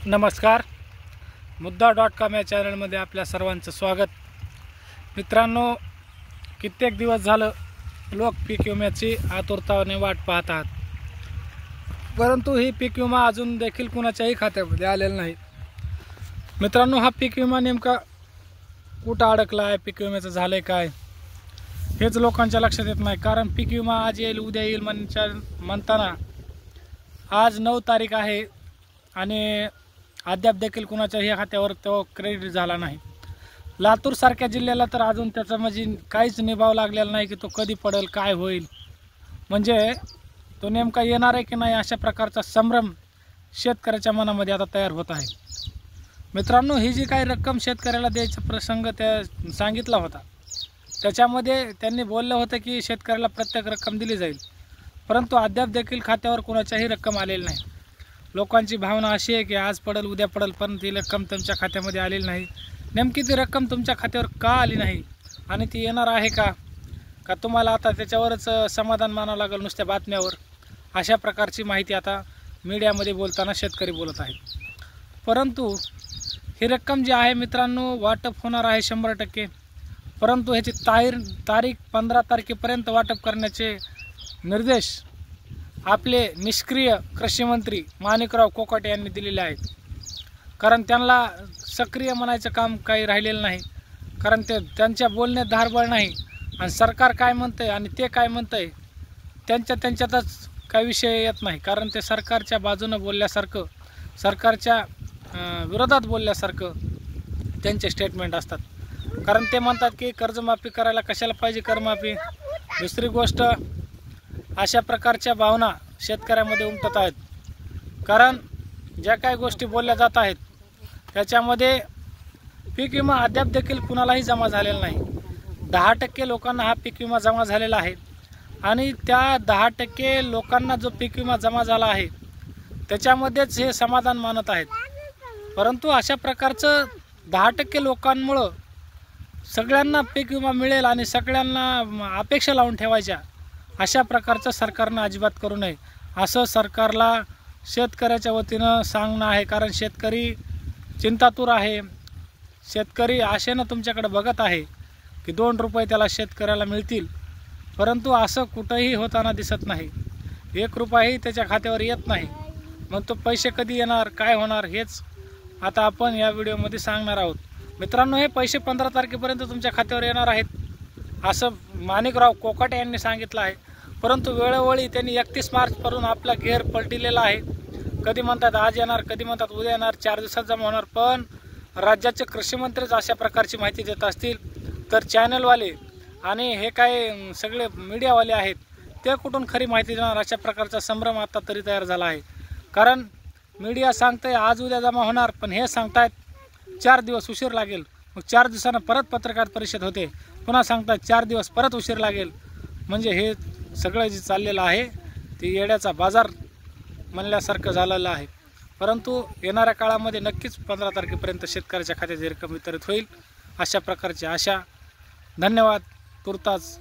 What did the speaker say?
नमस्कार. मुद्दा.com या चॅनलमध्ये आपल्या सर्वांचं स्वागत. मित्रांनो, कित्येक दिवस झालं लोक पीक विम्याची आतुरतेने वाट पाहत आहेत, परंतु ही पीक विमा अजून देखील कुणाच्याही खात्यामध्ये आलेला नाही. मित्रांनो, हा पीक विमा नेमका कुठं अडकला आहे, पीक विम्याचं झालंय काय हेच लोकांच्या लक्षात येत नाही. कारण पीक विमा आज येईल उद्या येईल म्हणताना आज 9 तारीख आहे आणि अद्याप देखील कुणाच्याही खात्यावर तो क्रेडिट झाला नाही. लातूरसारख्या जिल्ह्याला तर अजून त्याचा म्हणजे काहीच निभाव लागलेला नाही की तो कधी पडेल, काय होईल, म्हणजे तो नेमका येणार आहे की नाही अशा प्रकारचा संभ्रम शेतकऱ्याच्या मनामध्ये आता तयार होत आहे. मित्रांनो, ही जी काही रक्कम शेतकऱ्याला द्यायचा प्रसंग त्या सांगितला होता, त्याच्यामध्ये त्यांनी बोललं होतं की शेतकऱ्याला प्रत्येक रक्कम दिली जाईल, परंतु अद्याप देखील खात्यावर कुणाच्याही रक्कम आलेली नाही. लोकांची भावना अशी आहे की आज पडेल उद्या पडेल, पण ती रक्कम तुमच्या खात्यामध्ये आलेली नाही. नेमकी ती रक्कम तुमच्या खात्यावर का आली नाही आणि ती येणार आहे का तुम्हाला आता त्याच्यावरच समाधान मानावं लागेल नुसत्या बातम्यावर, अशा प्रकारची माहिती आता मीडियामध्ये बोलताना शेतकरी बोलत आहेत. परंतु ही रक्कम जी आहे मित्रांनो, वाटप होणार आहे 100%, परंतु ह्याची तारीख 15 तारखेपर्यंत वाटप करण्याचे निर्देश आपले निष्क्रिय कृषी मंत्री माणिकराव कोकाटे यांनी दिलेले आहेत. कारण त्यांना सक्रिय म्हणायचं काम काही राहिलेलं नाही, कारण त्यांच्या बोलण्यात धारबळ नाही आणि सरकार काय म्हणतंय आणि ते काय म्हणतंय त्यांच्यातच काही विषय येत नाही. कारण ते सरकारच्या बाजूनं बोलल्यासारखं, सरकारच्या विरोधात बोलल्यासारखं त्यांचे स्टेटमेंट असतात. कारण ते म्हणतात की कर्जमाफी करायला कशाला पाहिजे कर्जमाफी. दुसरी गोष्ट, अशा प्रकारच्या भावना शेतकऱ्यामध्ये उमटत आहेत. कारण ज्या काही गोष्टी बोलल्या जात आहेत त्याच्यामध्ये पीक विमा अद्याप देखील कुणालाही जमा झालेला नाही. 10% लोकांना हा पीक विमा जमा झालेला आहे आणि त्या 10% लोकांना जो पीक विमा जमा झाला आहे त्याच्यामध्येच हे समाधान मानत आहेत. परंतु अशा प्रकारचं 10% लोकांमुळं सगळ्यांना पीक विमा मिळेल आणि सगळ्यांना अपेक्षा लावून ठेवायच्या, अशा प्रकारचं सरकारनं अजिबात करू नये असं सरकारला शेतकऱ्याच्या वतीनं सांगणं आहे. कारण शेतकरी चिंतातूर आहे, शेतकरी आशेनं तुमच्याकडे बघत आहे की 2 रुपये त्याला शेतकऱ्याला मिळतील, परंतु असं कुठंही होताना दिसत नाही. 1 रुपयाही त्याच्या खात्यावर येत नाही. मग तो पैसे कधी येणार, काय होणार, हेच आता आपण या व्हिडिओमध्ये सांगणार आहोत. मित्रांनो, हे पैसे 15 तारखेपर्यंत तुमच्या खात्यावर येणार आहेत असं माणिकराव कोकाटे यांनी सांगितलं आहे. परंतु वेळोवेळी त्यांनी 31 मार्चपासून आपला घेर पलटिलेला आहे. कधी म्हणतात आज येणार, कधी म्हणतात उद्या येणार, 4 दिवसात जमा होणार. पण राज्याचे कृषी मंत्रीच अशा प्रकारची माहिती देत असतील तर चॅनलवाले आणि हे काय सगळे मीडियावाले आहेत ते कुठून खरी माहिती देणार, अशा प्रकारचा संभ्रम आता तरी तयार झाला आहे. कारण मीडिया सांगतंय आज उद्या जमा होणार, पण हे सांगतायत 4 दिवस उशीर लागेल. मग 4 दिवसांना परत पत्रकार परिषद होते, पुन्हा सांगतात 4 दिवस परत उशीर लागेल. म्हणजे हे सगळं जे चाललेलं आहे ते येड्याचा बाजार म्हणल्यासारखं झालेलं आहे. परंतु येणाऱ्या काळामध्ये नक्कीच 15 तारखेपर्यंत शेतकऱ्याच्या खात्यात रक्कम वितरित होईल अशा प्रकारची आशा. धन्यवाद. तुर्तास